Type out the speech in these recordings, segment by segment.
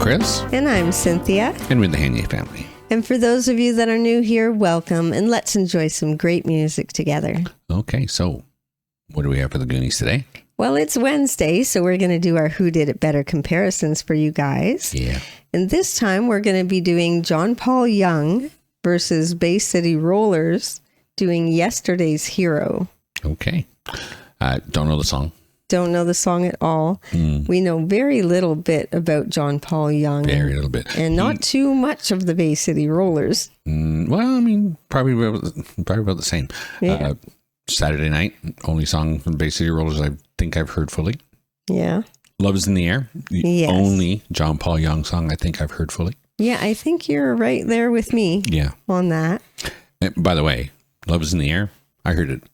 Chris. And I'm Cynthia. And we're the Hanye family. And for those of you that are new here, welcome. And let's enjoy some great music together. Okay, so what do we have for the Goonies today? Well, it's Wednesday, so we're going to do our Who Did It Better comparisons for you guys. Yeah. And this time we're going to be doing John Paul Young versus Bay City Rollers doing Yesterday's Hero. Okay. Don't know the song. Don't know the song at all. We know very little bit about John Paul Young. Very little bit. And not too much of the Bay City Rollers. Well, I mean, probably about the same. Yeah. Saturday Night, only song from Bay City Rollers I think I've heard fully. Yeah. Love is in the Air, the Yes. only John Paul Young song I think I've heard fully. Yeah, I think you're right there with me on that. And by the way, Love is in the Air, I heard it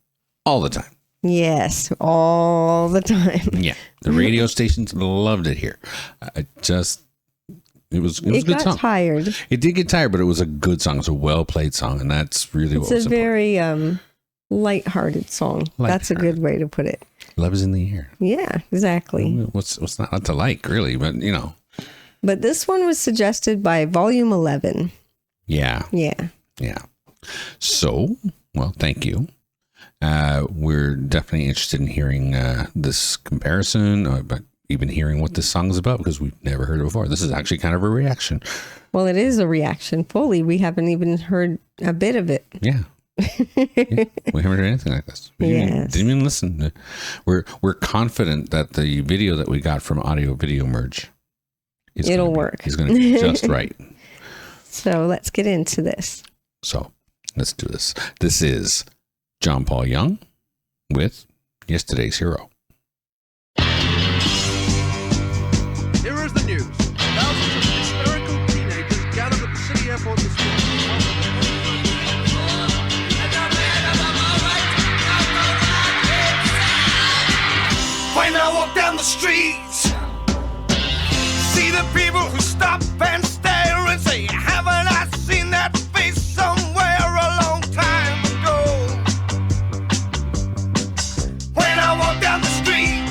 all the time. Yes, all the time. Yeah, the radio stations loved it here. It was a good song. It got tired. It did get tired, but it was a good song. It's a well played song, and that's really what was important. It's a very light-hearted song. That's a good way to put it. Love is in the Air. Yeah, exactly. What's not to like, really, but you know. But this one was suggested by Volume 11. Yeah. Yeah. Yeah. So, well, thank you. We're definitely interested in hearing this comparison, but even hearing what this song is about, because we've never heard it before. This is actually kind of a reaction. Well, it is a reaction fully. We haven't even heard a bit of it. Yeah. Yeah. We haven't heard anything like this. We didn't even listen. We're confident that the video that we got from Audio Video Merge is going to be just right. So let's get into this. So let's do this. This is John Paul Young with Yesterday's Hero. Here is the news. Thousands of hysterical teenagers gathered at the city airport this morning. When I walk down the streets, see the people who stop and stare and say, haven't I seen that face somewhere a long time ago? When I walk down the street,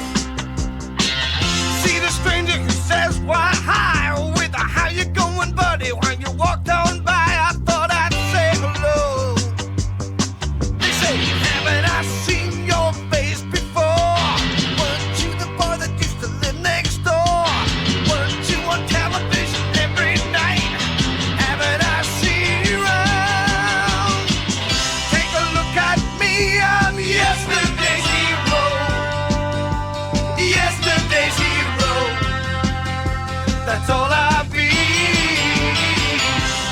see the stranger who says, why, hi, with a how you going, buddy? When you walked on by, I thought I'd say hello. They say, haven't I seen your face before? Weren't you the boy that used to live next door? Weren't you on television every night? Haven't I seen you around? Take a look at me, I'm yesterday's hero. Yesterday's hero. That's all I be.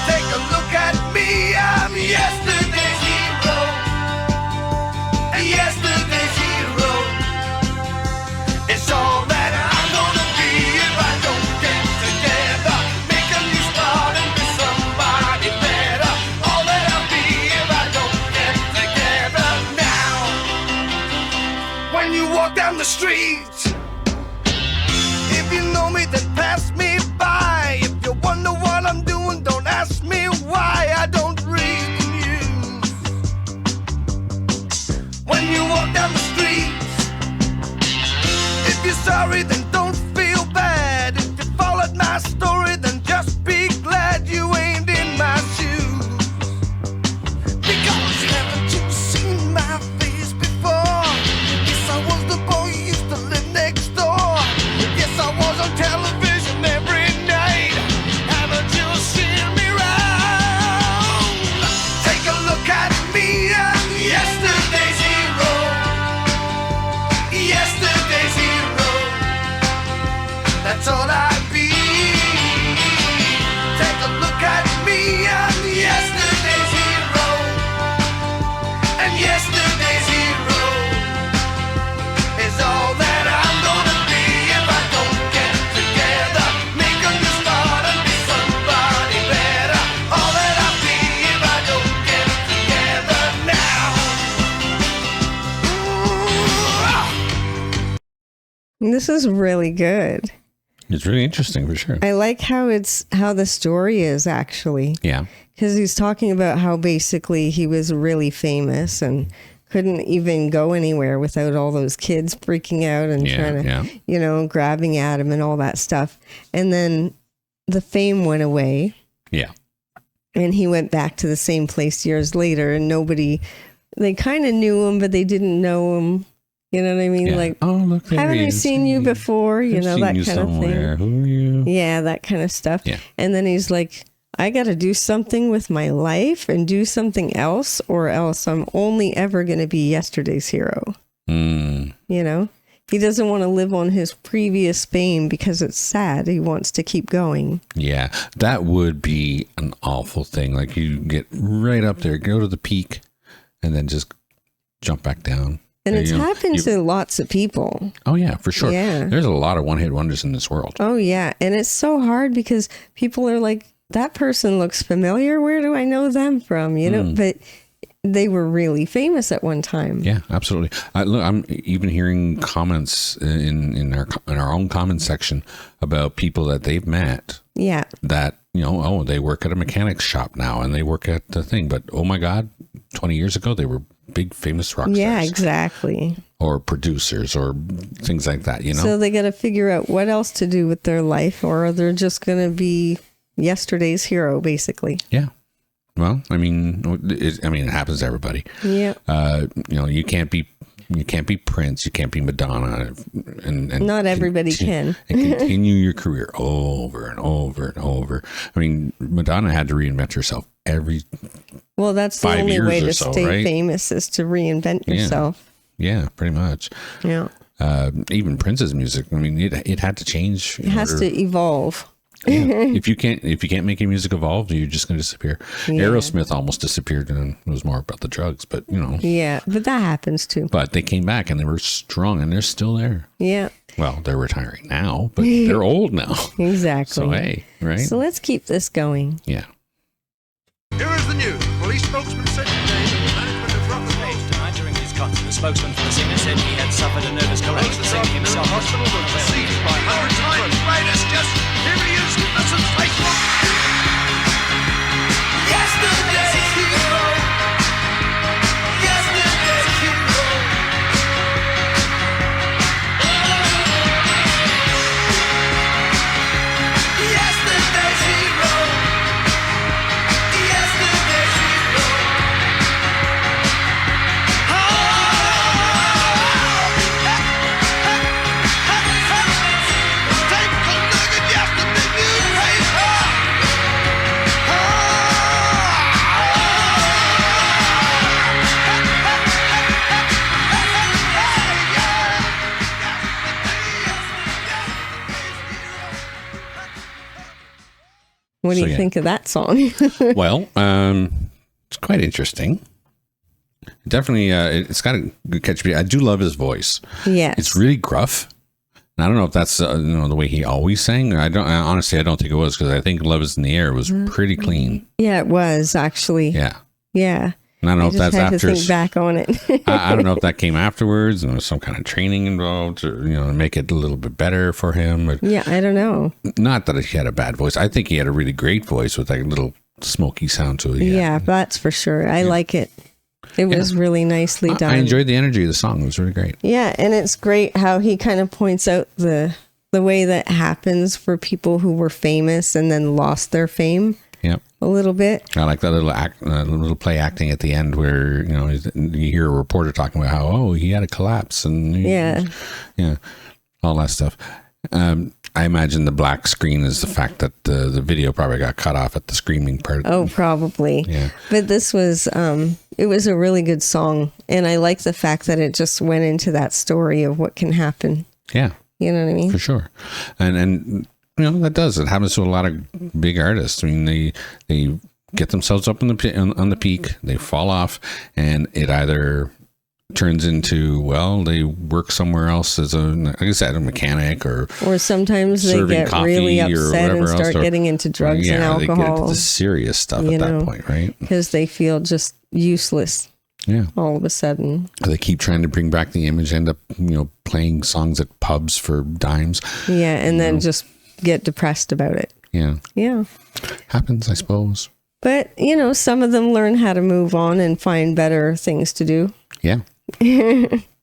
Take a look at me, I'm yesterday's hero. Yesterday's hero. It's all that I'm gonna be if I don't get together. Make a new start and be somebody better. All that I'll be if I don't get together now. When you walk down the street, if you know me, then pass me by. If you wonder what I'm doing, don't ask me why I don't read the news. When you walk down the street, if you're sorry, then don't feel bad. If you followed my story, then just be glad you ain't in my shoes. Because haven't you seen my face before? Yes, I was the boy who used to live next door. Yes, I was on television every night. Haven't you seen me round? Take a look at me, I'm yesterday's hero. Yesterday's hero. That's all I be. Take a look at me, I'm yesterday's hero. And yesterday's hero is all that I'm gonna be if I don't get together. Make a new start and be somebody better. All that I'll be if I don't get together now. This is really good. It's really interesting for sure. I like how the story is actually. Yeah. Because he's talking about how basically he was really famous and couldn't even go anywhere without all those kids freaking out and trying to, grabbing at him and all that stuff. And then the fame went away. Yeah. And he went back to the same place years later, and they kind of knew him, but they didn't know him. You know what I mean? Yeah. Like, oh, look, there haven't he I is. seen you before? You I've know, seen that you kind of somewhere. thing. Who are you? Yeah, that kind of stuff. Yeah. And then he's like, I got to do something with my life and do something else, or else I'm only ever going to be yesterday's hero. Mm. You know? He doesn't want to live on his previous fame because it's sad. He wants to keep going. Yeah, that would be an awful thing. Like you get right up there, go to the peak, and then just jump back down. And it's happened to lots of people. Oh, yeah, for sure. Yeah. There's a lot of one-hit wonders in this world. Oh, yeah. And it's so hard because people are like, that person looks familiar. Where do I know them from? You know, but they were really famous at one time. Yeah, absolutely. Look, I'm even hearing comments in our own comment section about people that they've met. Yeah. That, you know, oh, they work at a mechanic's shop now and they work at the thing. But, oh, my God, 20 years ago, they were big famous rock stars. Yeah, exactly. Or producers or things like that, you know? So they got to figure out what else to do with their life, or they're just going to be yesterday's hero, basically. Yeah. Well, I mean, it happens to everybody. Yeah. You know, you can't be Prince, you can't be Madonna, and not everybody can. And continue your career over and over and over. I mean, Madonna had to reinvent herself every. Well, that's the 5 only years way or to so, stay right? famous is to reinvent yourself. Yeah, pretty much. Yeah. Even Prince's music. I mean, it had to change. It has to evolve. Yeah. if you can't make your music evolve, you're just going to disappear. Yeah. Aerosmith almost disappeared, and it was more about the drugs. But you know. Yeah, but that happens too. But they came back and they were strong, and they're still there. Yeah. Well, they're retiring now, but they're old now. Exactly. So hey, right? So let's keep this going. Yeah. Here is the news. Police spokesman said today that the management of Rock and Roll Tonight during his concert, the spokesman for the singer said he had suffered a nervous collapse. The singer himself hospital was besieged by hundreds of times latest. Just here he is. Listen, Facebook. Yesterday's hero. Yesterday's hero. Yesterday's hero. Yesterday's hero. Take a look at yesterday's newspaper. What do So, you yeah. think of that song? Well, it's quite interesting. Definitely, it's got a good catch. I do love his voice. Yes. It's really gruff. And I don't know if that's the way he always sang. Honestly, I don't think it was, because I think "Love Is in the Air" was pretty clean. Yeah, it was actually. Yeah. Yeah. And I don't know I if just that's had after. to think back on it. I don't know if that came afterwards and there was some kind of training involved, or, to make it a little bit better for him. Or, Yeah, I don't know. not that he had a bad voice. I think he had a really great voice with that little smoky sound to it. Yeah, that's for sure. I like it. It was really nicely done. I enjoyed the energy of the song. It was really great. Yeah, and it's great how he kind of points out the way that happens for people who were famous and then lost their fame Yep. a little bit. I like that little play acting at the end where, you hear a reporter talking about how, he had a collapse and Yeah. all that stuff. I imagine the black screen is the fact that the video probably got cut off at the screaming part. Oh, probably. Yeah. But this was, it was a really good song. And I like the fact that it just went into that story of what can happen. Yeah, You know what I mean? for sure. And that does. It happens to a lot of big artists. I mean, they get themselves up on the peak, they fall off, and it either turns into, they work somewhere else as like I said, a mechanic, or sometimes they serving get coffee really or upset and whatever start else, getting into drugs and they get into alcohol the serious stuff you at that know. point, right? because they feel just useless Yeah. all of a sudden. They keep trying to bring back the image, end up, playing songs at pubs for dimes. Yeah, and then just get depressed about it. Yeah. Yeah. Happens, I suppose. But, some of them learn how to move on and find better things to do. Yeah.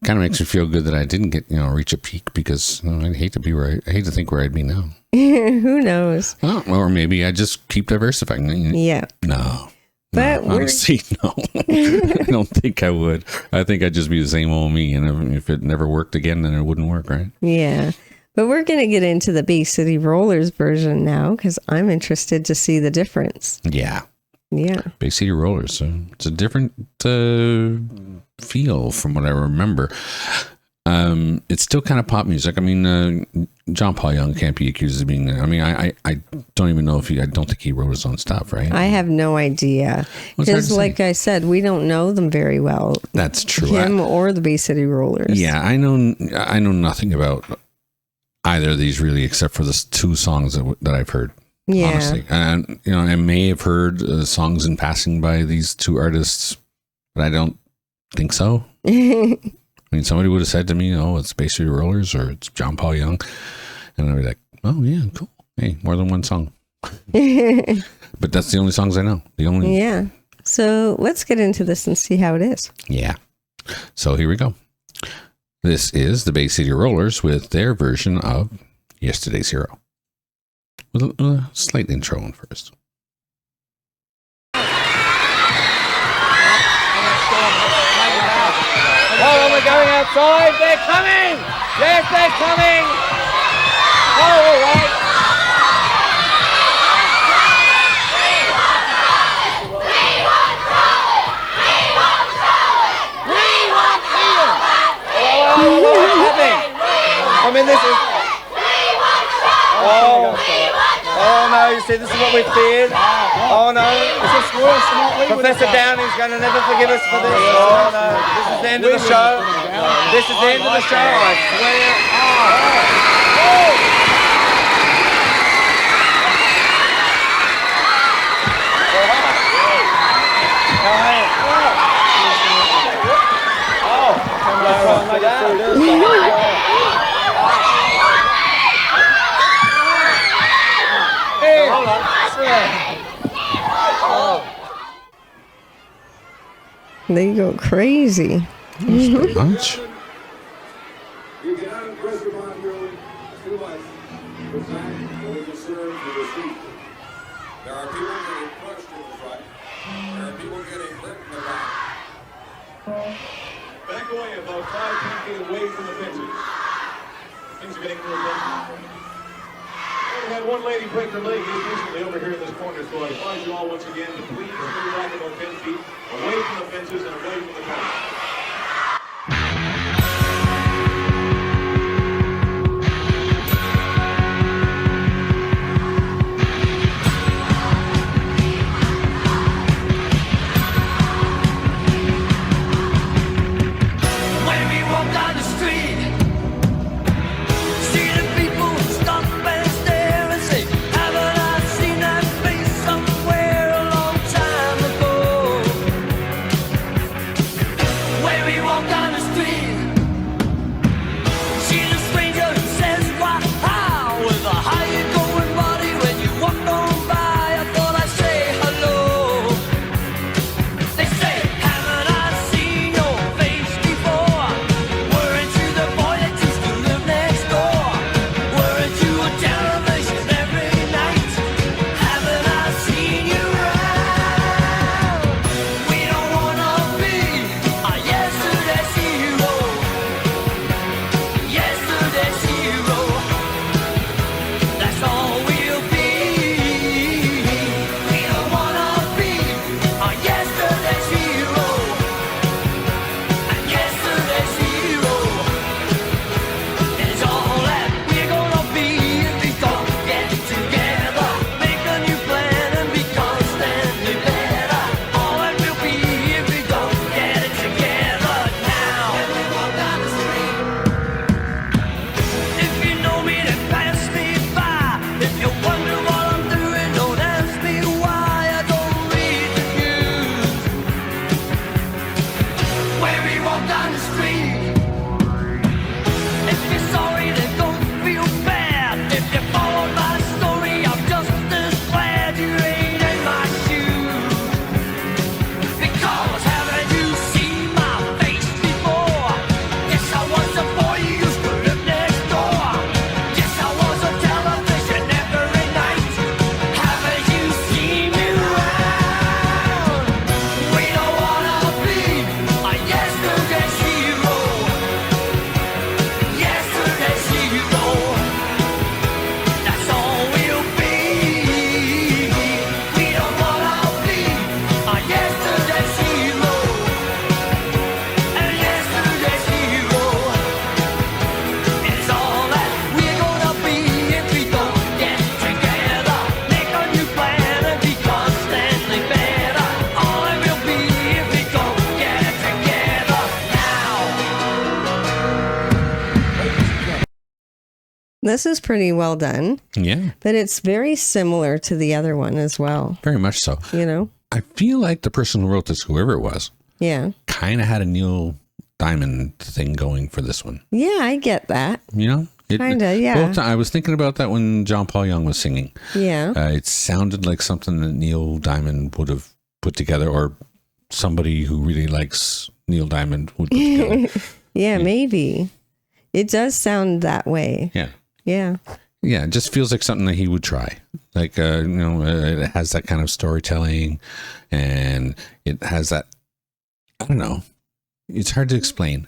Kind of makes me feel good that I didn't get, reach a peak because I'd hate to be where I hate to think where I'd be now. Who knows? Oh, or maybe I just keep diversifying. Yeah. No. But honestly, no. I don't think I would. I think I'd just be the same old me. And if it never worked again, then it wouldn't work, right? Yeah. But we're going to get into the Bay City Rollers version now because I'm interested to see the difference. Yeah. Yeah. Bay City Rollers. So it's a different feel from what I remember. It's still kind of pop music. I mean, John Paul Young can't be accused of being. I mean, I don't even know if I don't think he wrote his own stuff, right? I have no idea because, like I said, we don't know them very well. That's true. Him or the Bay City Rollers. Yeah, I know nothing about either of these really, except for the two songs that I've heard. Yeah. Honestly, and I may have heard songs in passing by these two artists, but I don't think so. I mean, somebody would have said to me, "Oh, it's Bay City Rollers or it's John Paul Young," and I'd be like, "Oh yeah, cool. Hey, more than one song." But that's the only songs I know. The only. Yeah. So let's get into this and see how it is. Yeah. So here we go. This is the Bay City Rollers with their version of Yesterday's Hero. With a slight intro on first. Oh, we're going outside. They're coming. Yes, they're coming. Oh, all right. I mean, this is. Oh no! You see, this is what we feared. Oh no! Is this worse than what we Professor Downey's going to never forgive us for this. Oh no! This is the end of the show. This is the end of the show. I swear. They go crazy. Much. You cannot press upon your through life the fact or the concern for defeat. There are people getting crushed in the front. There are people getting hurt in the back. Back away about 5-10 feet away from the fences. Things are getting real close. We had one lady break her leg just recently over here in this corner, so I advise you all once again to please stay back about 10 feet, away from the fences and away from the corner. This is pretty well done, Yeah, but it's very similar to the other one as well. very much so. You know? I feel like the person who wrote this, whoever it was, Yeah. kind of had a Neil Diamond thing going for this one. Yeah, I get that. You know? Kinda, yeah. I was thinking about that when John Paul Young was singing. Yeah. It sounded like something that Neil Diamond would have put together, or somebody who really likes Neil Diamond would put together. Yeah, maybe. It does sound that way. Yeah. Yeah. Yeah, it just feels like something that he would try. Like, it has that kind of storytelling, and it has that, I don't know, it's hard to explain,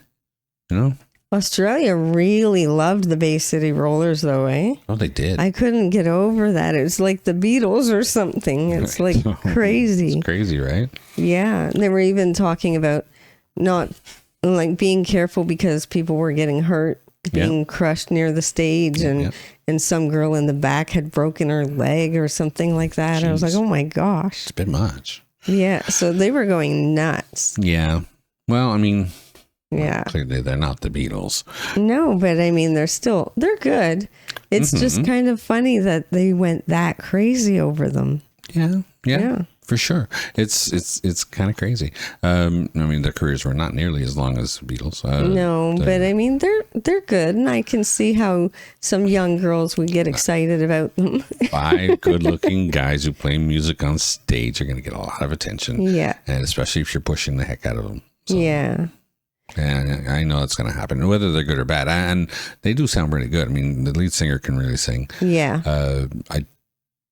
you know? Australia really loved the Bay City Rollers, though, eh? Oh, they did. I couldn't get over that. It's like the Beatles or something. It's like crazy. It's crazy, right? Yeah. And they were even talking about not like being careful because people were getting hurt, being crushed near the stage, and some girl in the back had broken her leg or something like that. I was like, oh my gosh. It's a bit much. Yeah. So they were going nuts. Yeah. Well, I mean, Yeah. clearly they're not the Beatles. No, but I mean, they're good. It's just kind of funny that they went that crazy over them. Yeah. For sure. It's kind of crazy. I mean, their careers were not nearly as long as the Beatles. No, but I mean, they're good, and I can see how some young girls would get excited about them. 5 good-looking guys who play music on stage are going to get a lot of attention. Yeah. And especially if you're pushing the heck out of them. So, Yeah. And I know it's going to happen, whether they're good or bad. And they do sound really good. I mean, the lead singer can really sing. Yeah. I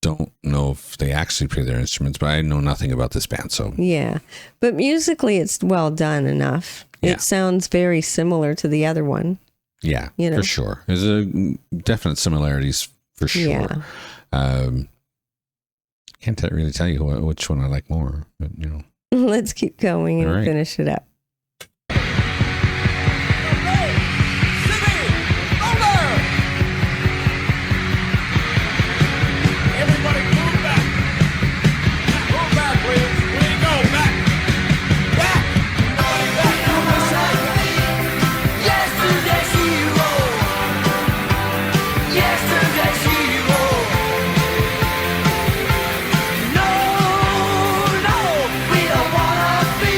don't know if they actually play their instruments, but I know nothing about this band. So Yeah. But musically, it's well done enough. Yeah. It sounds very similar to the other one. yeah, You know. for sure. There's a definite similarities for sure. Yeah. Can't really tell you which one I like more, but you know. Let's keep going and All right. finish it up. Everybody move back. Move back, please. Where you go? Back. Back. Yesterday's hero. Yesterday's hero. No, no, we don't wanna be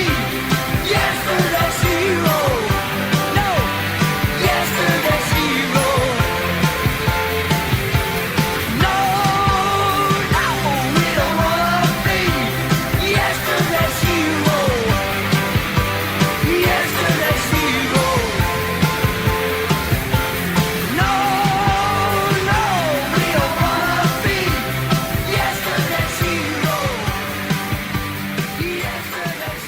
yesterday's hero. No, yesterday's hero. No, no, we don't wanna be yesterday's hero. Yesterday's hero. No, no, we don't wanna be yesterday's hero. Yesterday's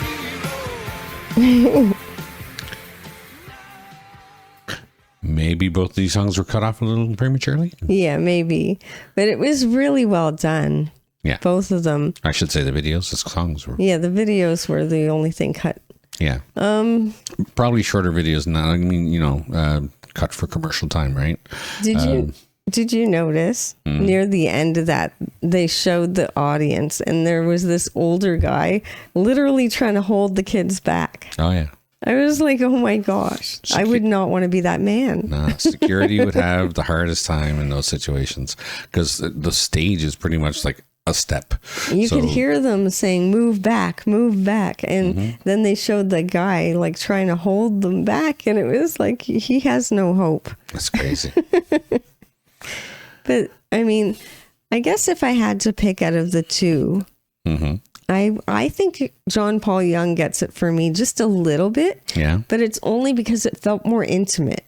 hero. Maybe both of these songs were cut off a little prematurely. Yeah, maybe. But it was really well done. Yeah. Both of them. I should say the videos, the songs were. Yeah, the videos were the only thing cut. Yeah. Probably shorter videos. Not, I mean, cut for commercial time, right? Did you notice near the end of that they showed the audience and there was this older guy literally trying to hold the kids back? Oh yeah. I was like, oh my gosh, I would not want to be that man. Nah, security would have the hardest time in those situations because the stage is pretty much like a step. You So- could hear them saying, move back. And then they showed the guy like trying to hold them back. And it was like, he has no hope. That's crazy. But I mean, I guess if I had to pick out of the two, I think John Paul Young gets it for me just a little bit, Yeah. but it's only because it felt more intimate.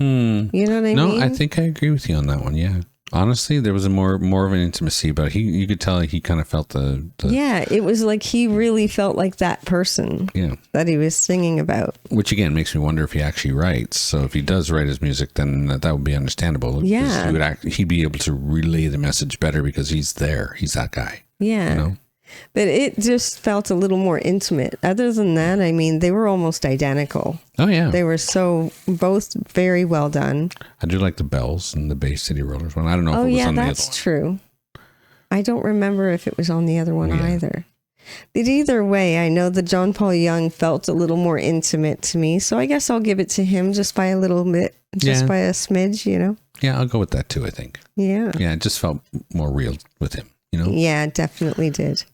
You know what I No, mean? I think I agree with you on that one. Yeah. Honestly, there was a more of an intimacy, but you could tell he kind of felt the Yeah, it was like he really felt like that person yeah. that he was singing about. Which again makes me wonder if he actually writes. So if he does write his music, then that would be understandable. 'Cause Yeah. he'd be able to relay the message better because he's there. He's that guy. Yeah. You know? But it just felt a little more intimate. Other than that, I mean, they were almost identical. Oh yeah. They were both very well done. I do like the bells and the Bay City Rollers one. I don't know if Oh it was yeah, on the other that's one. true. I don't remember if it was on the other one Yeah. either. But either way, I know that John Paul Young felt a little more intimate to me. So I guess I'll give it to him just by a little bit, just Yeah. by a smidge, you know? Yeah, I'll go with that too, I think. Yeah. Yeah, it just felt more real with him, you know? Yeah, it definitely did.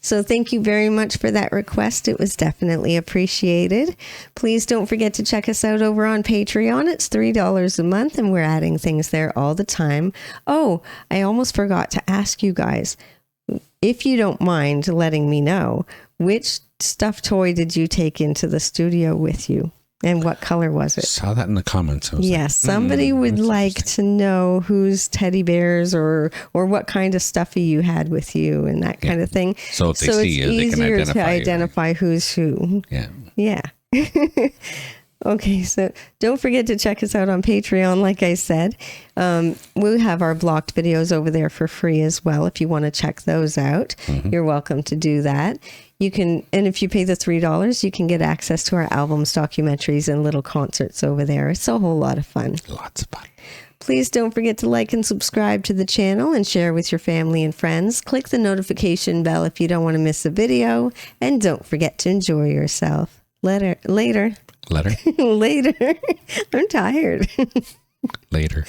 So thank you very much for that request. It was definitely appreciated. Please don't forget to check us out over on Patreon. It's $3 a month and we're adding things there all the time. Oh, I almost forgot to ask you guys, if you don't mind letting me know, which stuffed toy did you take into the studio with you? And what color was it? Saw that in the comments. I was Yes, somebody would like to know whose teddy bears or what kind of stuffy you had with you and that kind of thing. So if they see you, they can identify to you, right? identify who's who. Yeah. Yeah. Okay, so don't forget to check us out on Patreon, like I said. We'll have our blocked videos over there for free as well. If you want to check those out, you're welcome to do that. You can, and if you pay the $3, you can get access to our albums, documentaries, and little concerts over there. It's a whole lot of fun. Lots of fun. Please don't forget to like and subscribe to the channel and share with your family and friends. Click the notification bell if you don't want to miss a video. And don't forget to enjoy yourself. Later. Letter? Later. I'm tired. Later.